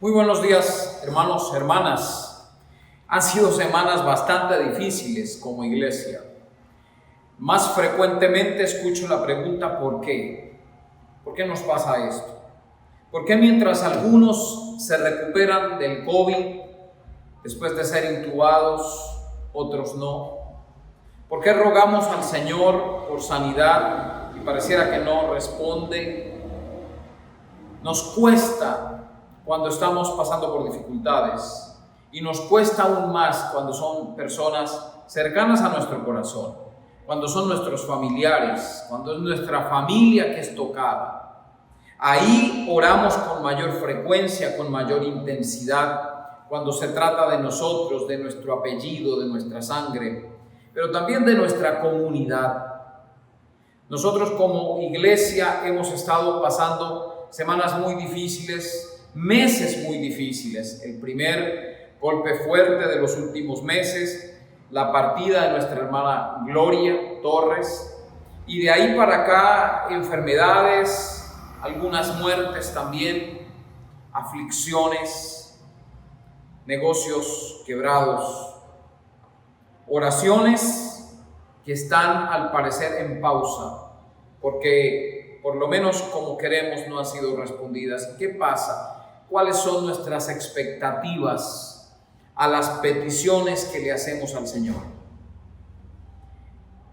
Muy buenos días, hermanos, hermanas. Han sido semanas bastante difíciles como iglesia. Más frecuentemente escucho la pregunta ¿por qué? ¿Por qué nos pasa esto? ¿Por qué mientras algunos se recuperan del COVID después de ser intubados, otros no? ¿Por qué rogamos al Señor por sanidad y pareciera que no responde? Nos cuesta cuando estamos pasando por dificultades y nos cuesta aún más cuando son personas cercanas a nuestro corazón, cuando son nuestros familiares, cuando es nuestra familia que es tocada. Ahí oramos con mayor frecuencia, con mayor intensidad, cuando se trata de nosotros, de nuestro apellido, de nuestra sangre, pero también de nuestra comunidad. Nosotros como iglesia hemos estado pasando semanas muy difíciles, meses muy difíciles. El primer golpe fuerte de los últimos meses, la partida de nuestra hermana Gloria Torres, y de ahí para acá enfermedades, algunas muertes también, aflicciones, negocios quebrados, oraciones que están al parecer en pausa, porque por lo menos como queremos no han sido respondidas. ¿Qué pasa? ¿Cuáles son nuestras expectativas a las peticiones que le hacemos al Señor?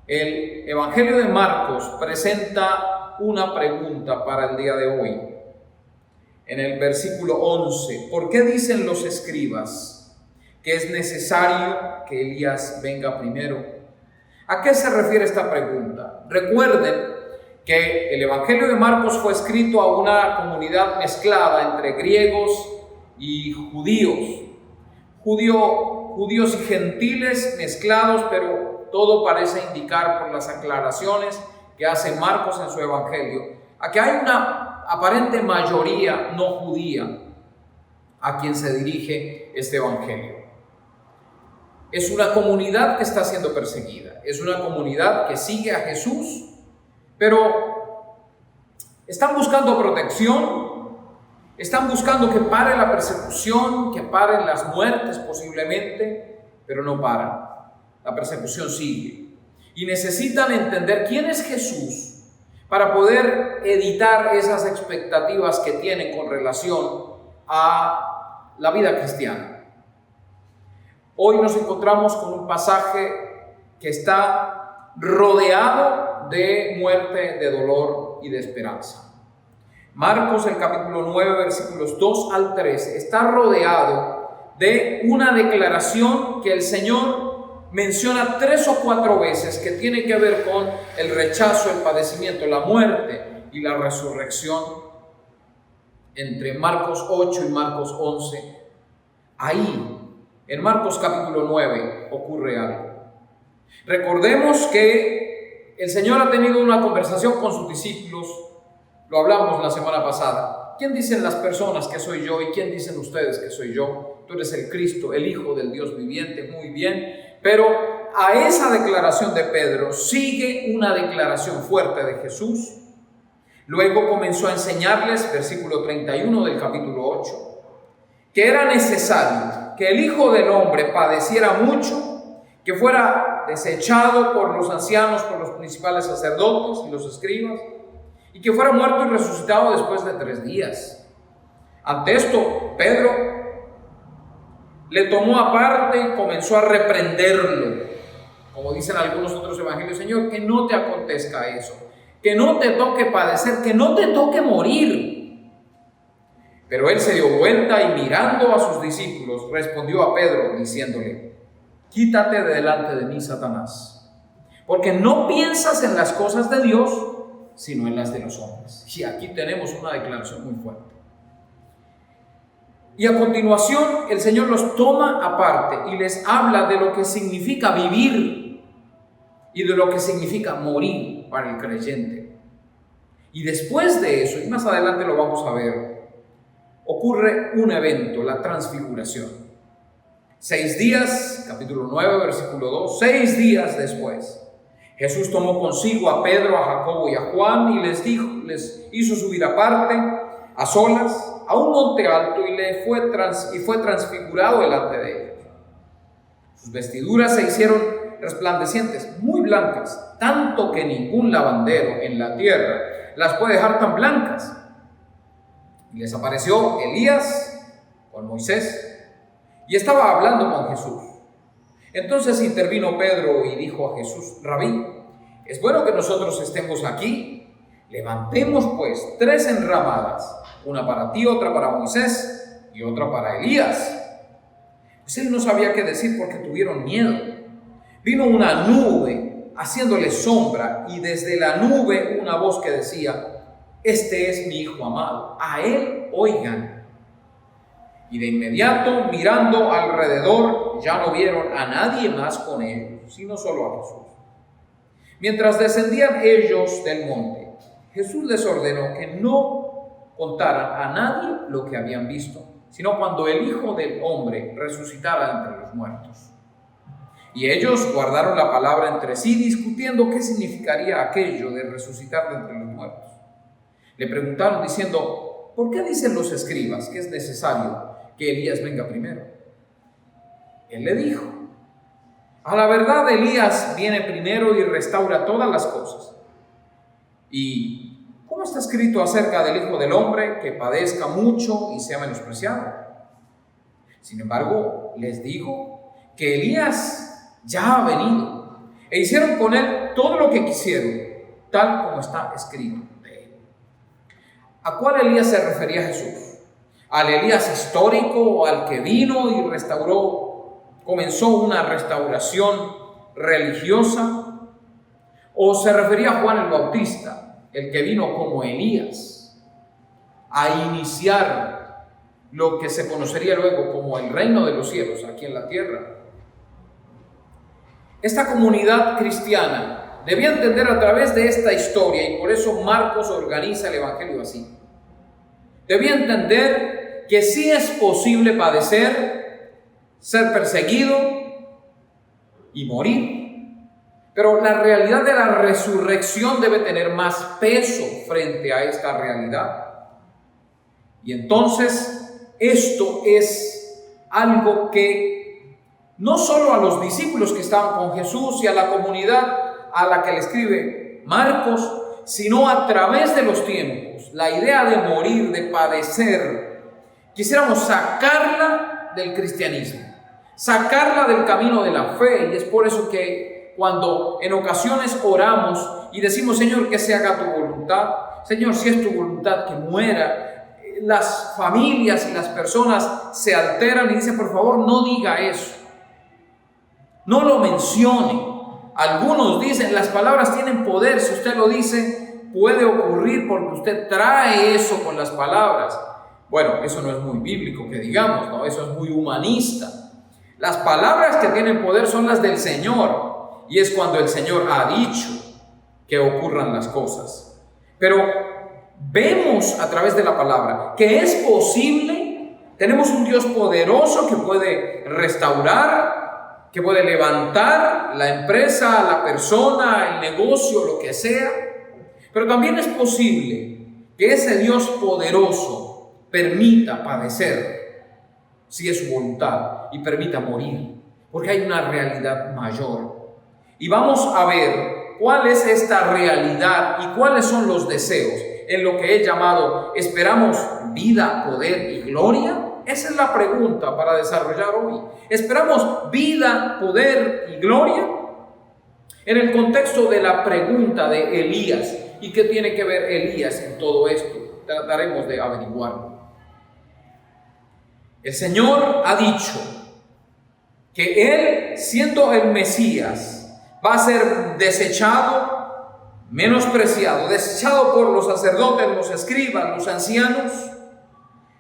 El Evangelio de Marcos presenta una pregunta para el día de hoy. En el versículo 11, ¿por qué dicen los escribas que es necesario que Elías venga primero? ¿A qué se refiere esta pregunta? Recuerden que el Evangelio de Marcos fue escrito a una comunidad mezclada entre griegos y judíos. Judíos y gentiles mezclados, pero todo parece indicar por las aclaraciones que hace Marcos en su Evangelio, a que hay una aparente mayoría no judía a quien se dirige este Evangelio. Es una comunidad que está siendo perseguida, es una comunidad que sigue a Jesús, pero están buscando protección, están buscando que pare la persecución, que paren las muertes posiblemente, pero no paran. La persecución sigue. Y necesitan entender quién es Jesús para poder editar esas expectativas que tienen con relación a la vida cristiana. Hoy nos encontramos con un pasaje que está rodeado de muerte, de dolor y de esperanza. Marcos, el capítulo 9, versículos 2 al 3, está rodeado de una declaración que el Señor menciona 3 o 4 veces, que tiene que ver con el rechazo, el padecimiento, la muerte y la resurrección. Entre Marcos 8 y Marcos 11, ahí, en Marcos capítulo 9, ocurre algo. Recordemos que el Señor ha tenido una conversación con sus discípulos, lo hablamos la semana pasada. ¿Quién dicen las personas que soy yo y quién dicen ustedes que soy yo? Tú eres el Cristo, el Hijo del Dios viviente, muy bien. Pero a esa declaración de Pedro sigue una declaración fuerte de Jesús. Luego comenzó a enseñarles, versículo 31 del capítulo 8, que era necesario que el Hijo del Hombre padeciera mucho, que fuera desechado por los ancianos, por los principales sacerdotes y los escribas, y que fuera muerto y resucitado después de 3 días. Ante esto, Pedro le tomó aparte y comenzó a reprenderlo. Como dicen algunos otros evangelios: Señor, que no te acontezca eso, que no te toque padecer, que no te toque morir. Pero él se dio vuelta y mirando a sus discípulos, respondió a Pedro diciéndole: quítate de delante de mí, Satanás, porque no piensas en las cosas de Dios, sino en las de los hombres. Y aquí tenemos una declaración muy fuerte. Y a continuación el Señor los toma aparte y les habla de lo que significa vivir y de lo que significa morir para el creyente. Y después de eso, y más adelante lo vamos a ver, ocurre un evento, la transfiguración. 6 días, capítulo 9, versículo 2, 6 días después, Jesús tomó consigo a Pedro, a Jacobo y a Juan y les hizo subir aparte, a solas, a un monte alto y fue transfigurado delante de ellos. Sus vestiduras se hicieron resplandecientes, muy blancas, tanto que ningún lavandero en la tierra las puede dejar tan blancas. Y les apareció Elías con Moisés y estaba hablando con Jesús. Entonces intervino Pedro y dijo a Jesús: Rabí, es bueno que nosotros estemos aquí. Levantemos pues 3 enramadas, una para ti, otra para Moisés y otra para Elías. Pues él no sabía qué decir porque tuvieron miedo. Vino una nube haciéndole sombra y desde la nube una voz que decía: este es mi hijo amado, a él oigan. Y de inmediato, mirando alrededor, ya no vieron a nadie más con ellos, sino solo a Jesús. Mientras descendían ellos del monte, Jesús les ordenó que no contaran a nadie lo que habían visto, sino cuando el Hijo del Hombre resucitara entre los muertos. Y ellos guardaron la palabra entre sí, discutiendo qué significaría aquello de resucitar de entre los muertos. Le preguntaron diciendo: ¿por qué dicen los escribas que es necesario que Elías venga primero? Él le dijo: a la verdad, Elías viene primero y restaura todas las cosas. ¿Y cómo está escrito acerca del Hijo del Hombre? Que padezca mucho y sea menospreciado. Sin embargo, les digo que Elías ya ha venido e hicieron con él todo lo que quisieron, tal como está escrito de él. ¿A cuál Elías se refería Jesús? ¿Al Elías histórico o al que vino y comenzó una restauración religiosa? ¿O se refería a Juan el Bautista, el que vino como Elías a iniciar lo que se conocería luego como el reino de los cielos aquí en la tierra? Esta comunidad cristiana debía entender a través de esta historia, y por eso Marcos organiza el Evangelio así. Debía entender que sí es posible padecer, ser perseguido y morir, pero la realidad de la resurrección debe tener más peso frente a esta realidad. Y entonces esto es algo que no solo a los discípulos que estaban con Jesús y a la comunidad a la que le escribe Marcos, sino a través de los tiempos, la idea de morir, de padecer, quisiéramos sacarla del cristianismo, sacarla del camino de la fe. Y es por eso que cuando en ocasiones oramos y decimos: Señor, que se haga tu voluntad, Señor, si es tu voluntad que muera, las familias y las personas se alteran y dicen: por favor, no diga eso, no lo mencione. Algunos dicen: las palabras tienen poder, si usted lo dice puede ocurrir porque usted trae eso con las palabras. Bueno, eso no es muy bíblico que digamos, ¿no? Eso es muy humanista. Las palabras que tienen poder son las del Señor, y es cuando el Señor ha dicho que ocurran las cosas. Pero vemos a través de la palabra que es posible. Tenemos un Dios poderoso que puede restaurar, que puede levantar la empresa, la persona, el negocio, lo que sea. Pero también es posible que ese Dios poderoso permita padecer, si es su voluntad, y permita morir, porque hay una realidad mayor. Y vamos a ver cuál es esta realidad y cuáles son los deseos en lo que he llamado: ¿esperamos vida, poder y gloria? Esa es la pregunta para desarrollar hoy. ¿Esperamos vida, poder y gloria? En el contexto de la pregunta de Elías, ¿y qué tiene que ver Elías en todo esto? Trataremos de averiguarlo. El Señor ha dicho que Él, siendo el Mesías, va a ser desechado, menospreciado, desechado por los sacerdotes, los escribas, los ancianos,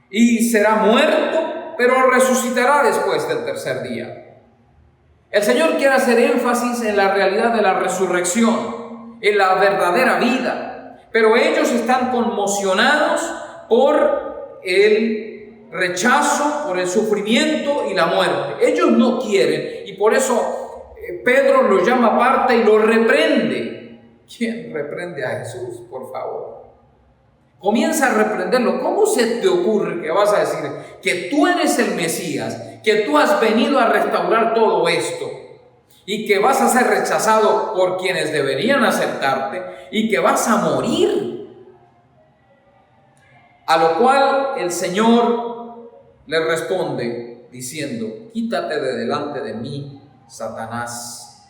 y será muerto, pero resucitará después del tercer día. El Señor quiere hacer énfasis en la realidad de la resurrección, en la verdadera vida, pero ellos están conmocionados por el rechazo, por el sufrimiento y la muerte. Ellos no quieren, y por eso Pedro lo llama aparte y lo reprende. ¿Quién reprende a Jesús, por favor? Comienza a reprenderlo. ¿Cómo se te ocurre que vas a decir que tú eres el Mesías, que tú has venido a restaurar todo esto y que vas a ser rechazado por quienes deberían aceptarte y que vas a morir? A lo cual el Señor le responde diciendo: quítate de delante de mí, Satanás.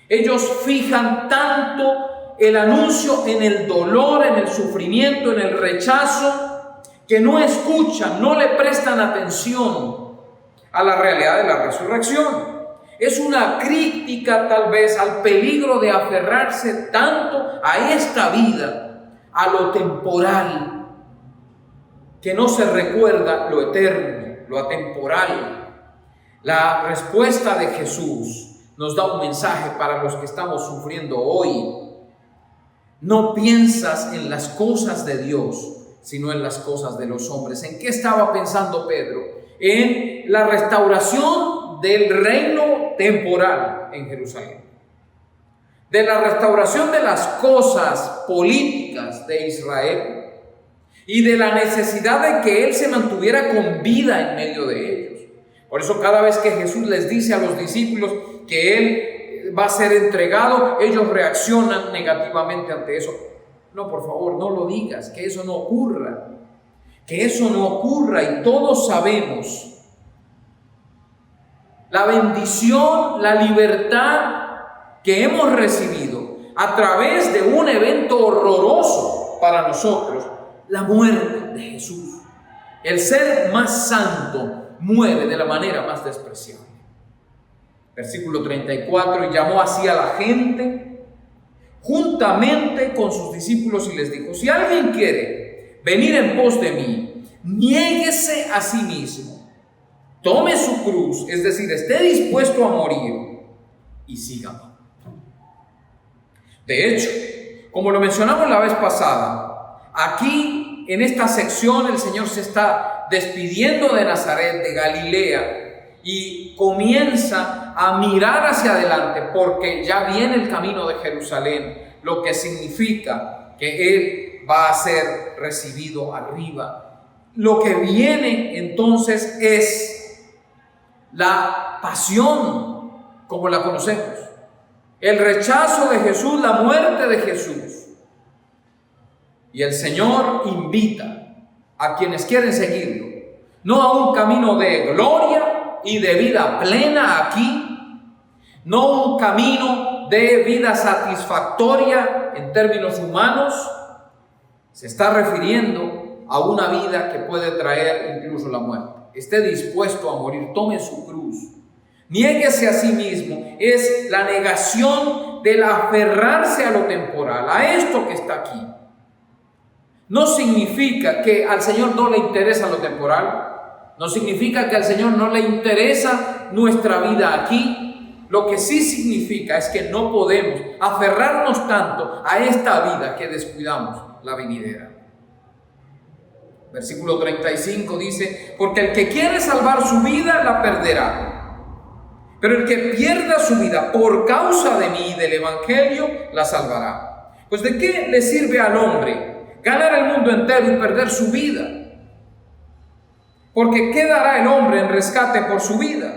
Ellos fijan tanto el anuncio en el dolor, en el sufrimiento, en el rechazo, que no escuchan, no le prestan atención a la realidad de la resurrección. Es una crítica tal vez al peligro de aferrarse tanto a esta vida, a lo temporal, que no se recuerda lo eterno, lo atemporal. La respuesta de Jesús nos da un mensaje para los que estamos sufriendo hoy. No piensas en las cosas de Dios, sino en las cosas de los hombres. ¿En qué estaba pensando Pedro? En la restauración del reino temporal en Jerusalén, de la restauración de las cosas políticas de Israel y de la necesidad de que él se mantuviera con vida en medio de ellos. Por eso cada vez que Jesús les dice a los discípulos que él va a ser entregado, ellos reaccionan negativamente ante eso. No, por favor, no lo digas, que eso no ocurra, que eso no ocurra. Y todos sabemos la bendición, la libertad que hemos recibido a través de un evento horroroso para nosotros, la muerte de Jesús. El ser más santo muere de la manera más despreciable. Versículo 34: y llamó así a la gente juntamente con sus discípulos y les dijo: si alguien quiere venir en pos de mí, niéguese a sí mismo, tome su cruz, es decir, esté dispuesto a morir y sígame. De hecho, como lo mencionamos la vez pasada, aquí en esta sección el Señor se está despidiendo de Nazaret, de Galilea, y comienza a mirar hacia adelante porque ya viene el camino de Jerusalén, lo que significa que Él va a ser recibido arriba. Lo que viene entonces es la pasión como la conocemos, el rechazo de Jesús, la muerte de Jesús. Y el Señor invita a quienes quieren seguirlo, no a un camino de gloria y de vida plena aquí, no un camino de vida satisfactoria en términos humanos. Se está refiriendo a una vida que puede traer incluso la muerte. Esté dispuesto a morir, tome su cruz, niéguese a sí mismo. Es la negación del aferrarse a lo temporal, a esto que está aquí. No significa que al Señor no le interesa lo temporal. No significa que al Señor no le interesa nuestra vida aquí. Lo que sí significa es que no podemos aferrarnos tanto a esta vida que descuidamos la venidera. Versículo 35 dice: porque el que quiere salvar su vida la perderá, pero el que pierda su vida por causa de mí y del Evangelio la salvará. Pues ¿de qué le sirve al hombre ganar el mundo entero y perder su vida? Porque ¿qué dará el hombre en rescate por su vida?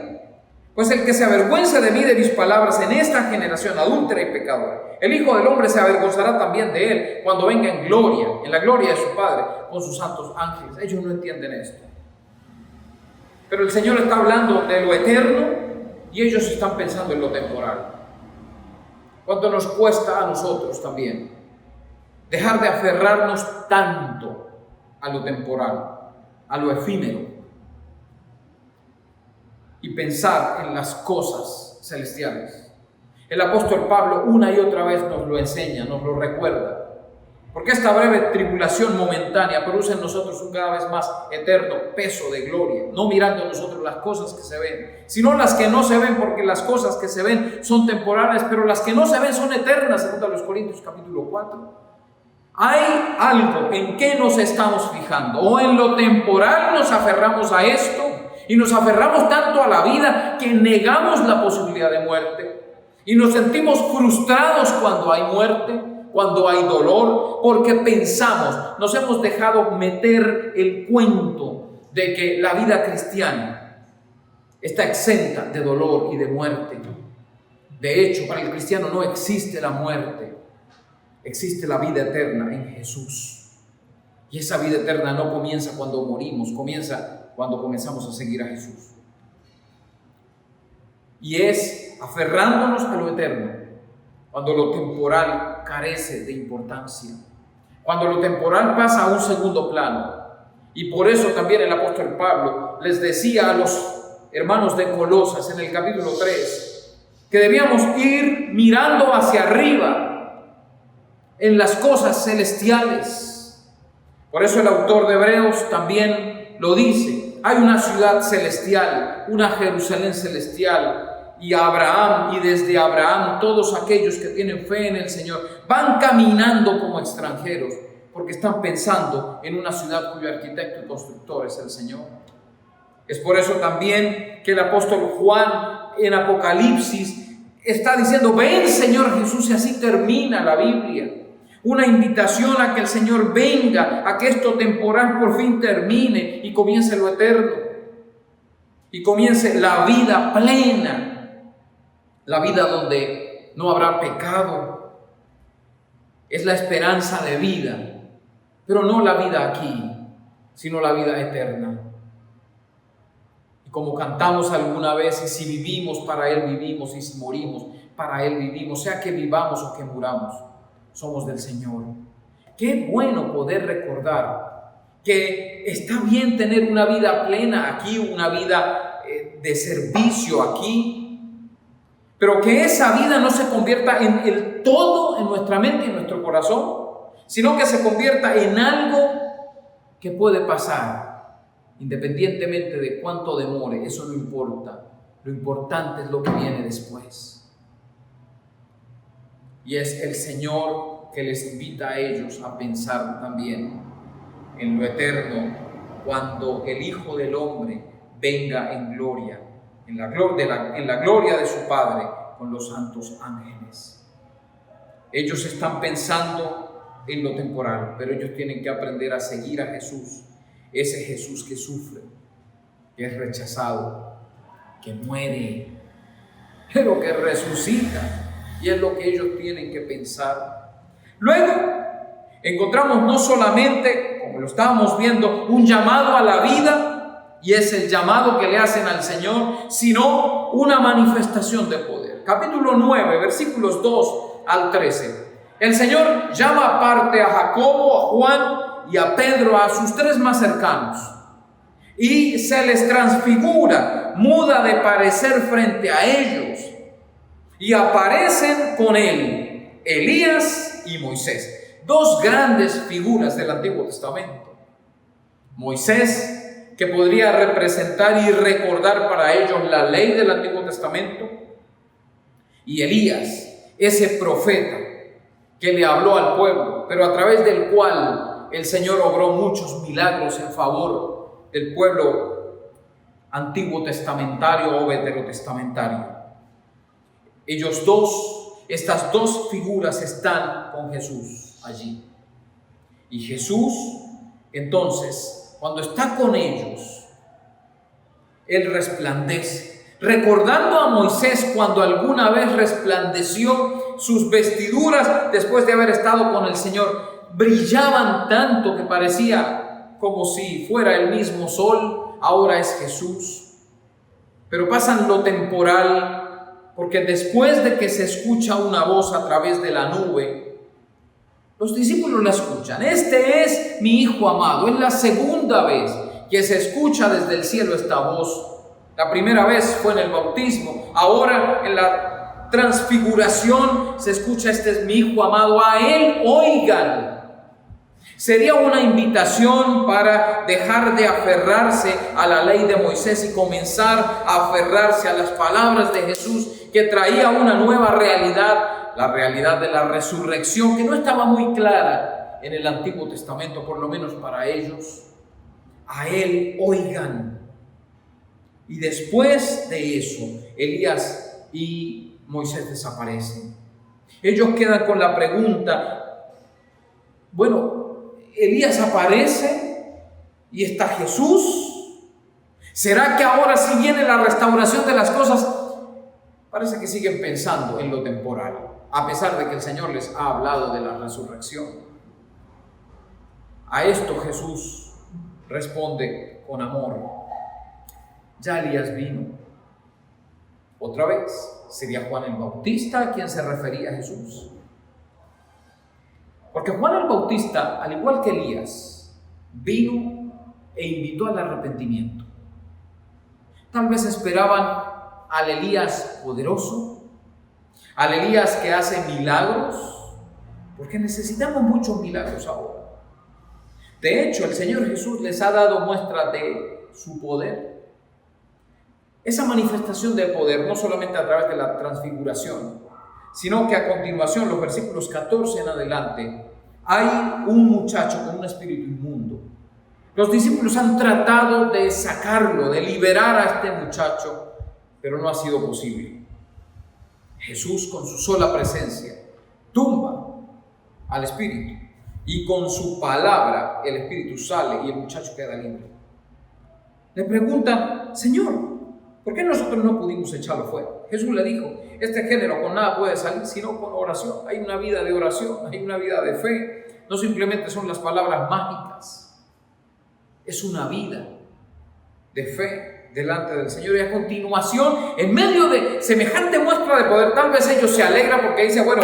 Pues el que se avergüence de mí, de mis palabras, en esta generación adúltera y pecadora, el Hijo del Hombre se avergonzará también de él cuando venga en gloria, en la gloria de su Padre, con sus santos ángeles. Ellos no entienden esto. Pero el Señor está hablando de lo eterno y ellos están pensando en lo temporal. ¿Cuánto nos cuesta a nosotros también dejar de aferrarnos tanto a lo temporal, a lo efímero, y pensar en las cosas celestiales? El apóstol Pablo una y otra vez nos lo enseña, nos lo recuerda, porque esta breve tribulación momentánea produce en nosotros un cada vez más eterno peso de gloria, no mirando nosotros las cosas que se ven, sino las que no se ven, porque las cosas que se ven son temporales, pero las que no se ven son eternas, según los Corintios capítulo 4. Hay algo en que nos estamos fijando, o en lo temporal nos aferramos a esto y nos aferramos tanto a la vida que negamos la posibilidad de muerte y nos sentimos frustrados cuando hay muerte, cuando hay dolor, porque pensamos, nos hemos dejado meter el cuento de que la vida cristiana está exenta de dolor y de muerte. De hecho, para el cristiano no existe la muerte, existe la vida eterna en Jesús. Y esa vida eterna no comienza cuando morimos, comienza cuando comenzamos a seguir a Jesús. Y es aferrándonos a lo eterno, cuando lo temporal carece de importancia, cuando lo temporal pasa a un segundo plano. Y por eso también el apóstol Pablo les decía a los hermanos de Colosas en el capítulo 3, que debíamos ir mirando hacia arriba en las cosas celestiales. Por eso el autor de Hebreos también lo dice. Hay una ciudad celestial, una Jerusalén celestial, y Abraham, y desde Abraham todos aquellos que tienen fe en el Señor van caminando como extranjeros, porque están pensando en una ciudad cuyo arquitecto y constructor es el Señor. Es por eso también que el apóstol Juan en Apocalipsis está diciendo: ven, Señor Jesús, y así termina la Biblia. Una invitación a que el Señor venga, a que esto temporal por fin termine y comience lo eterno. Y comience la vida plena, la vida donde no habrá pecado. Es la esperanza de vida, pero no la vida aquí, sino la vida eterna. Y como cantamos alguna vez, y si vivimos, para Él vivimos, y si morimos, para Él vivimos, sea que vivamos o que muramos, somos del Señor. Qué bueno poder recordar que está bien tener una vida plena aquí, una vida de servicio aquí, pero que esa vida no se convierta en el todo en nuestra mente y en nuestro corazón, sino que se convierta en algo que puede pasar. Independientemente de cuánto demore, eso no importa. Lo importante es lo que viene después. Y es el Señor que les invita a ellos a pensar también en lo eterno, cuando el Hijo del Hombre venga en gloria, en la gloria de su Padre con los santos ángeles. Ellos están pensando en lo temporal, pero ellos tienen que aprender a seguir a Jesús. Ese Jesús que sufre, que es rechazado, que muere, pero que resucita. Y es lo que ellos tienen que pensar. Luego, encontramos no solamente, como lo estábamos viendo, un llamado a la vida, y es el llamado que le hacen al Señor, sino una manifestación de poder. Capítulo 9, versículos 2 al 13. El Señor llama aparte a Jacobo, a Juan y a Pedro, a sus tres más cercanos, y se les transfigura, muda de parecer frente a ellos, y aparecen con él Elías y Moisés, dos grandes figuras del Antiguo Testamento. Moisés, que podría representar y recordar para ellos la ley del Antiguo Testamento, y Elías, ese profeta que le habló al pueblo, pero a través del cual el Señor obró muchos milagros en favor del pueblo antiguo testamentario o veterotestamentario. Ellos dos, estas dos figuras están con Jesús allí. Y Jesús, entonces, cuando está con ellos, Él resplandece. Recordando a Moisés cuando alguna vez resplandeció, sus vestiduras después de haber estado con el Señor brillaban tanto que parecía como si fuera el mismo sol. Ahora es Jesús. Pero pasan lo temporal, porque después de que se escucha una voz a través de la nube, los discípulos la escuchan. Este es mi Hijo amado. Es la segunda vez que se escucha desde el cielo esta voz. La primera vez fue en el bautismo. Ahora en la transfiguración se escucha: este es mi Hijo amado, a Él oigan. Sería una invitación para dejar de aferrarse a la ley de Moisés y comenzar a aferrarse a las palabras de Jesús, que traía una nueva realidad, la realidad de la resurrección, que no estaba muy clara en el Antiguo Testamento, por lo menos para ellos. A Él oigan. Y después de eso, Elías y Moisés desaparecen. Ellos quedan con la pregunta: Bueno, Elías aparece y está Jesús. ¿Será que ahora sí viene la restauración de las cosas? Parece que siguen pensando en lo temporal, a pesar de que el Señor les ha hablado de la resurrección. A esto Jesús responde con amor. Ya Elías vino. Otra vez, ¿sería Juan el Bautista a quien se refería Jesús? Porque Juan el Bautista, al igual que Elías, vino e invitó al arrepentimiento. Tal vez esperaban al Elías poderoso, al Elías que hace milagros, porque necesitamos muchos milagros ahora. De hecho, el Señor Jesús les ha dado muestra de su poder. Esa manifestación de poder, no solamente a través de la transfiguración, sino que a continuación, los versículos 14 en adelante, hay un muchacho con un espíritu inmundo. Los discípulos han tratado de sacarlo, de liberar a este muchacho, pero no ha sido posible. Jesús, con su sola presencia, tumba al espíritu, y con su palabra el espíritu sale y el muchacho queda libre. Le preguntan: Señor, ¿por qué nosotros no pudimos echarlo fuera? Jesús le dijo: este género con nada puede salir sino con oración. Hay una vida de oración, hay una vida de fe. No simplemente son las palabras mágicas, es una vida de fe delante del Señor. Y a continuación, en medio de semejante muestra de poder, tal vez ellos se alegran porque dicen: bueno,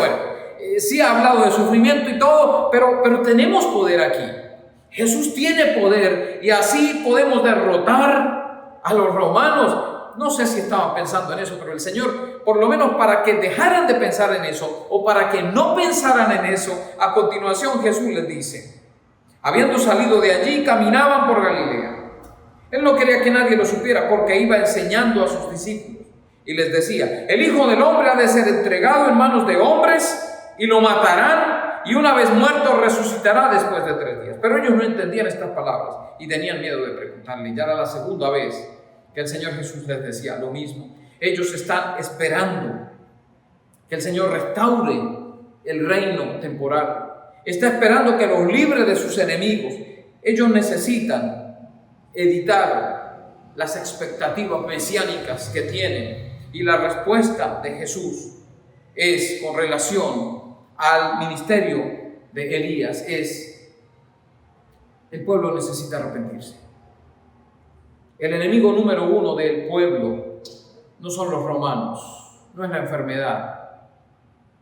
sí ha hablado de sufrimiento y todo, pero tenemos poder aquí. Jesús tiene poder y así podemos derrotar a los romanos. No sé si estaban pensando en eso, pero el Señor, por lo menos para que dejaran de pensar en eso o para que no pensaran en eso, a continuación Jesús les dice: habiendo salido de allí, caminaban por Galilea. Él no quería que nadie lo supiera porque iba enseñando a sus discípulos y les decía: el Hijo del Hombre ha de ser entregado en manos de hombres y lo matarán, y una vez muerto resucitará después de 3 días. Pero ellos no entendían estas palabras y tenían miedo de preguntarle. Ya era la segunda vez que el Señor Jesús les decía lo mismo. Ellos están esperando que el Señor restaure el reino temporal. Está esperando que los libre de sus enemigos. Ellos necesitan editar las expectativas mesiánicas que tienen, y la respuesta de Jesús es con relación al ministerio de Elías: el pueblo necesita arrepentirse. El enemigo número 1 del pueblo no son los romanos, no es la enfermedad,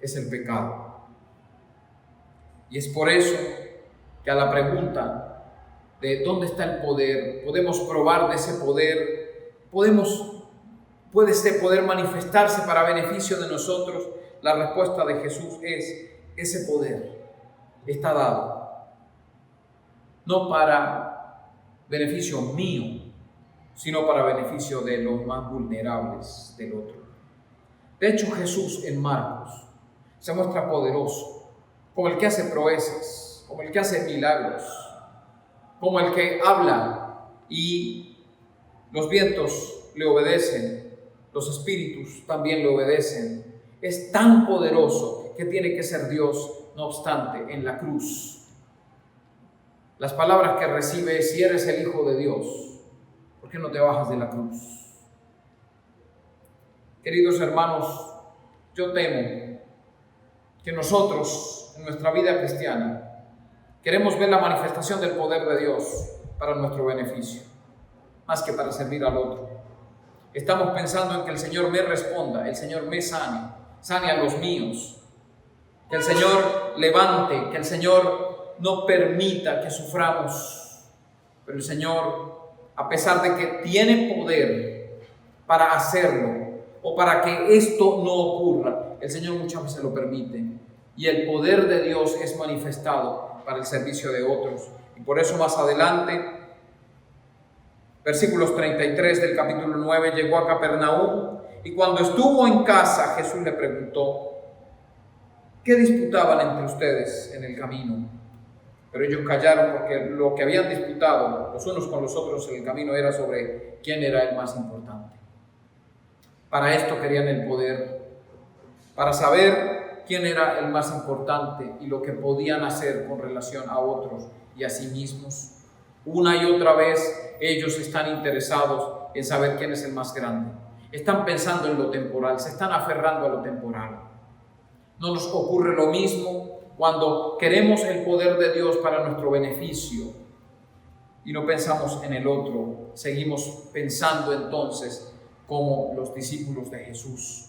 es el pecado. Y es por eso que a la pregunta de dónde está el poder, podemos probar de ese poder, puede este poder manifestarse para beneficio de nosotros. La respuesta de Jesús es: ese poder está dado no para beneficio mío, sino para beneficio de los más vulnerables del otro. De hecho, Jesús en Marcos se muestra poderoso, como el que hace proezas, como el que hace milagros, como el que habla y los vientos le obedecen, los espíritus también le obedecen. Es tan poderoso que tiene que ser Dios. No obstante, en la cruz, las palabras que recibe es: si eres el Hijo de Dios, ¿por qué no te bajas de la cruz? Queridos hermanos, yo temo que nosotros, en nuestra vida cristiana, queremos ver la manifestación del poder de Dios para nuestro beneficio, más que para servir al otro. Estamos pensando en que el Señor me responda, el Señor me sane a los míos, que el Señor levante, que el Señor no permita que suframos. Pero el Señor, a pesar de que tiene poder para hacerlo o para que esto no ocurra, el Señor muchas veces lo permite, y el poder de Dios es manifestado para el servicio de otros. Y por eso más adelante, versículos 33 del capítulo 9, llegó a Capernaum, y cuando estuvo en casa, Jesús le preguntó: ¿qué disputaban entre ustedes en el camino? Pero ellos callaron, porque lo que habían disputado los unos con los otros en el camino era sobre quién era el más importante. Para esto querían el poder, para saber quién era el más importante y lo que podían hacer con relación a otros y a sí mismos. Una y otra vez ellos están interesados en saber quién es el más grande. Están pensando en lo temporal, se están aferrando a lo temporal. ¿No nos ocurre lo mismo cuando queremos el poder de Dios para nuestro beneficio y no pensamos en el otro? Seguimos pensando entonces como los discípulos de Jesús.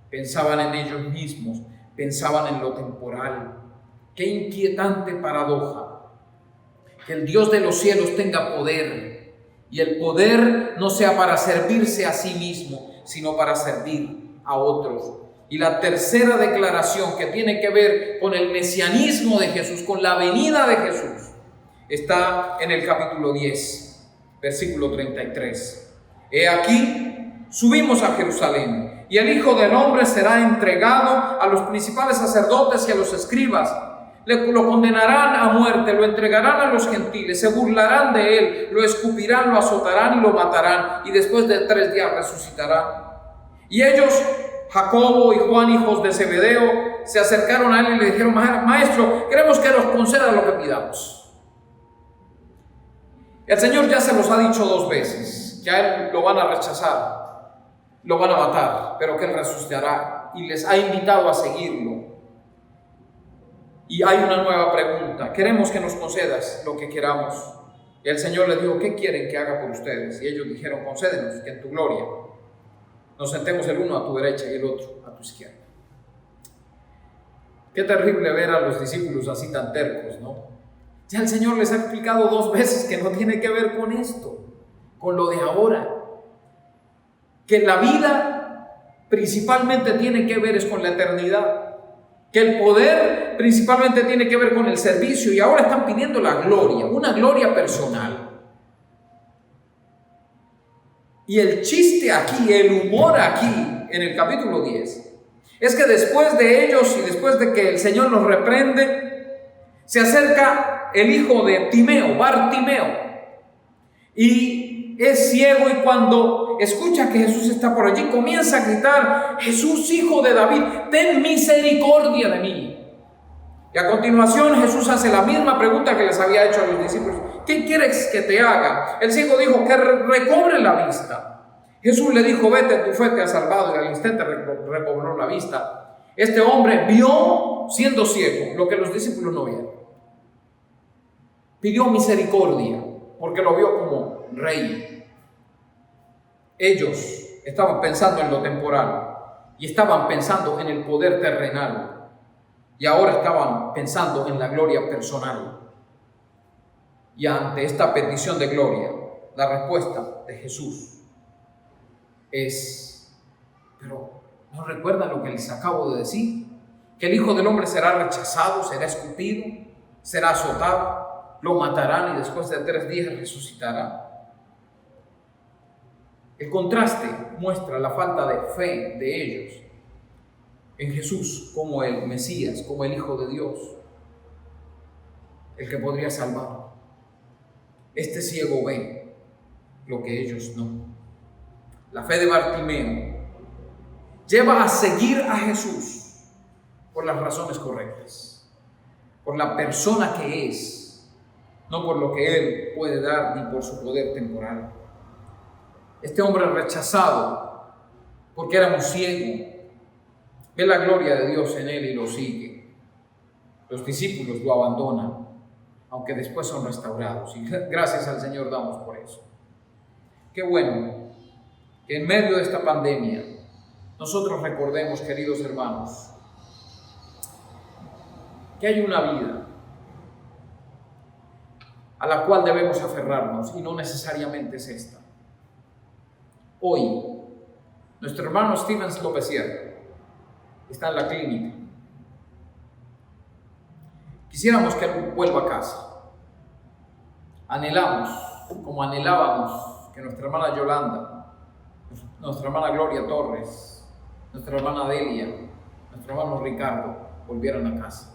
Pensaban en ellos mismos, pensaban en lo temporal. Qué inquietante paradoja. Que el Dios de los cielos tenga poder y el poder no sea para servirse a sí mismo, sino para servir a otros. Y la tercera declaración que tiene que ver con el mesianismo de Jesús, con la venida de Jesús, está en el capítulo 10, versículo 33. He aquí, subimos a Jerusalén, y el Hijo del Hombre será entregado a los principales sacerdotes y a los escribas. Lo condenarán a muerte, lo entregarán a los gentiles, se burlarán de él, lo escupirán, lo azotarán y lo matarán, y después de 3 días resucitará. Y ellos, Jacobo y Juan, hijos de Zebedeo, se acercaron a él y le dijeron: Maestro, queremos que nos conceda lo que pidamos. El Señor ya se los ha dicho 2 veces, que a él lo van a rechazar, lo van a matar, pero que él resucitará, y les ha invitado a seguirlo. Y hay una nueva pregunta: queremos que nos concedas lo que queramos. Y el Señor les dijo: ¿qué quieren que haga por ustedes? Y ellos dijeron: concédenos que en tu gloria nos sentemos el uno a tu derecha y el otro a tu izquierda. Qué terrible ver a los discípulos así tan tercos, ¿no? Ya el Señor les ha explicado 2 veces que no tiene que ver con esto, con lo de ahora. Que la vida principalmente tiene que ver es con la eternidad. Que el poder principalmente tiene que ver con el servicio, y ahora están pidiendo la gloria, una gloria personal. Y el chiste aquí, el humor aquí, en el capítulo 10, es que después de ellos y después de que el Señor los reprende, se acerca el hijo de Timeo, Bartimeo, y es ciego, y cuando escucha que Jesús está por allí, comienza a gritar: Jesús, hijo de David, ten misericordia de mí. Y a continuación Jesús hace la misma pregunta que les había hecho a los discípulos: ¿qué quieres que te haga? El ciego dijo: que recobre la vista. Jesús le dijo: vete, tu fe te ha salvado. Y al instante recobró la vista. Este hombre vio, siendo ciego, lo que los discípulos no vieron. Pidió misericordia porque lo vio como rey. Ellos estaban pensando en lo temporal y estaban pensando en el poder terrenal, y ahora estaban pensando en la gloria personal. Y ante esta petición de gloria, la respuesta de Jesús es: pero ¿no recuerdan lo que les acabo de decir? Que el Hijo del Hombre será rechazado, será escupido, será azotado, lo matarán y después de 3 días resucitará. El contraste muestra la falta de fe de ellos en Jesús como el Mesías, como el Hijo de Dios, el que podría salvar. Este ciego ve lo que ellos no. La fe de Bartimeo lleva a seguir a Jesús por las razones correctas, por la persona que es, no por lo que Él puede dar ni por su poder temporal. Este hombre rechazado porque era un ciego ve la gloria de Dios en él y lo sigue. Los discípulos lo abandonan, aunque después son restaurados, y gracias al Señor damos por eso. Qué bueno que en medio de esta pandemia nosotros recordemos, queridos hermanos, que hay una vida a la cual debemos aferrarnos, y no necesariamente es esta. Hoy, nuestro hermano Steven López Sierra está en la clínica. Quisiéramos que él vuelva a casa. Anhelamos, como anhelábamos, que nuestra hermana Yolanda, nuestra hermana Gloria Torres, nuestra hermana Delia, nuestro hermano Ricardo volvieran a casa.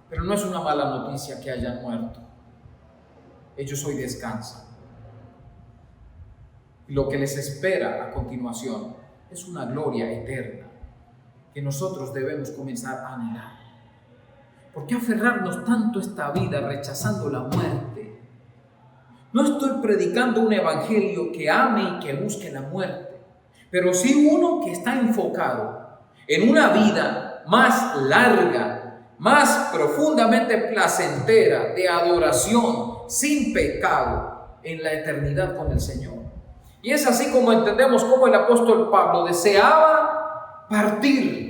Pero no es una mala noticia que hayan muerto. Ellos hoy descansan. Y lo que les espera a continuación es una gloria eterna. que nosotros debemos comenzar a anhelar. ¿Por qué aferrarnos tanto a esta vida rechazando la muerte? No estoy predicando un evangelio que ame y que busque la muerte, pero sí uno que está enfocado en una vida más larga, más profundamente placentera, de adoración, sin pecado, en la eternidad con el Señor. Y es así como entendemos cómo el apóstol Pablo deseaba partir,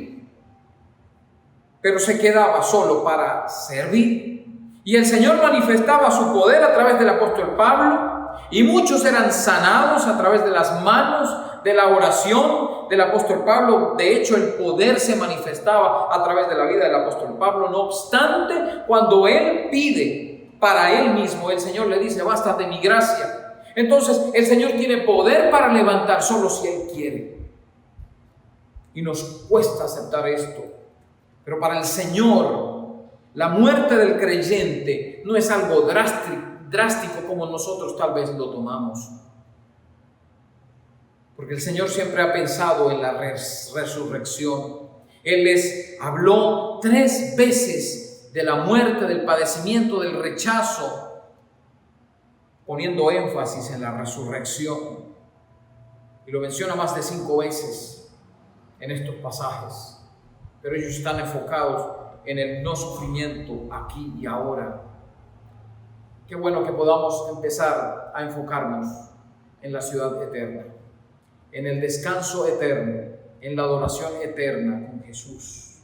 pero se quedaba solo para servir. Y el Señor manifestaba su poder a través del apóstol Pablo, y muchos eran sanados a través de las manos, de la oración del apóstol Pablo. De hecho, el poder se manifestaba a través de la vida del apóstol Pablo. No obstante, cuando él pide para él mismo, el Señor le dice: basta de mi gracia. Entonces, el Señor tiene poder para levantar solo si Él quiere. Y nos cuesta aceptar esto. Pero para el Señor, la muerte del creyente no es algo drástico como nosotros tal vez lo tomamos. Porque el Señor siempre ha pensado en la resurrección. Él les habló 3 veces de la muerte, del padecimiento, del rechazo, poniendo énfasis en la resurrección. Y lo menciona más de 5 veces en estos pasajes. Pero ellos están enfocados en el no sufrimiento aquí y ahora. Qué bueno que podamos empezar a enfocarnos en la ciudad eterna, en el descanso eterno, en la adoración eterna con Jesús.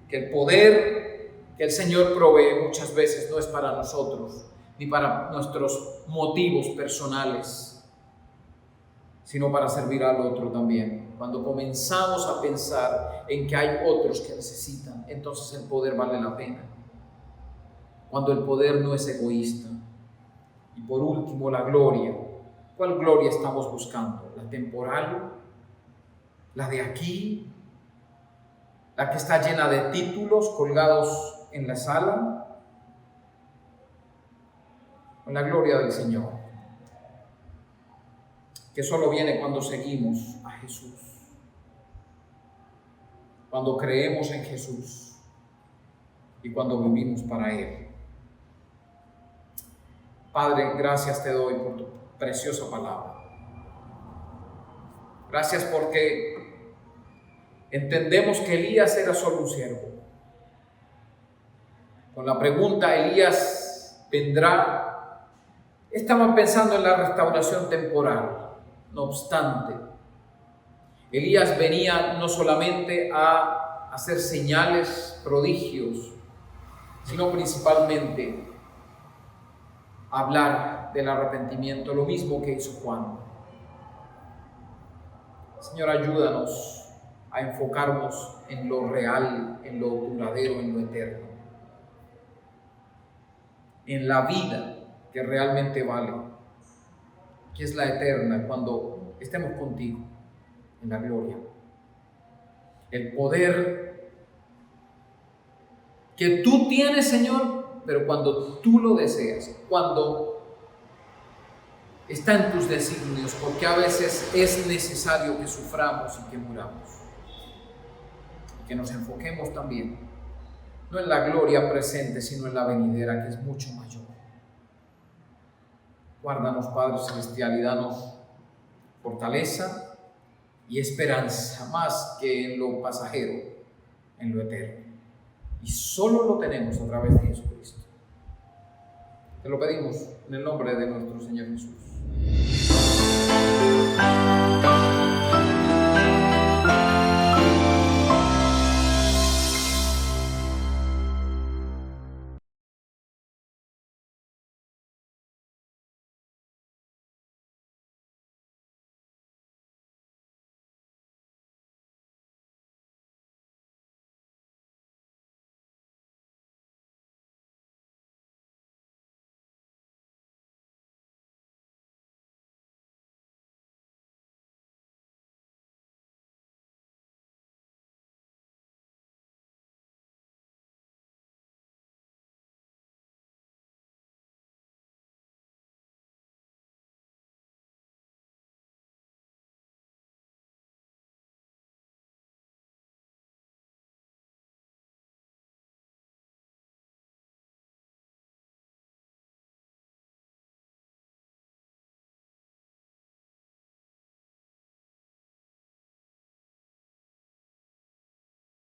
Que el poder que el Señor provee muchas veces no es para nosotros, ni para nuestros motivos personales, sino para servir al otro también. Cuando comenzamos a pensar en que hay otros que necesitan, entonces el poder vale la pena. Cuando el poder no es egoísta. Y por último, la gloria. ¿Cuál gloria estamos buscando? ¿La temporal? ¿La de aquí? ¿La que está llena de títulos colgados en la sala? Con la gloria del Señor, que solo viene cuando seguimos a Jesús, cuando creemos en Jesús y cuando vivimos para Él. Padre, gracias te doy por tu preciosa palabra. Gracias porque entendemos que Elías era solo un siervo. Con la pregunta, ¿Elías vendrá? Estaban pensando en la restauración temporal. No obstante, Elías venía no solamente a hacer señales, prodigios, sino principalmente a hablar del arrepentimiento, lo mismo que hizo Juan. Señor, ayúdanos a enfocarnos en lo real, en lo duradero, en lo eterno, en la vida que realmente vale, que es la eterna, cuando estemos contigo en la gloria. El poder que tú tienes, Señor, pero cuando tú lo deseas, cuando está en tus designios, porque a veces es necesario que suframos y que muramos. Que nos enfoquemos también, no en la gloria presente, sino en la venidera, que es mucho mayor. Guárdanos, Padre Celestial, y danos fortaleza y esperanza, más que en lo pasajero, en lo eterno. Y solo lo tenemos a través de Jesucristo. Te lo pedimos en el nombre de nuestro Señor Jesús.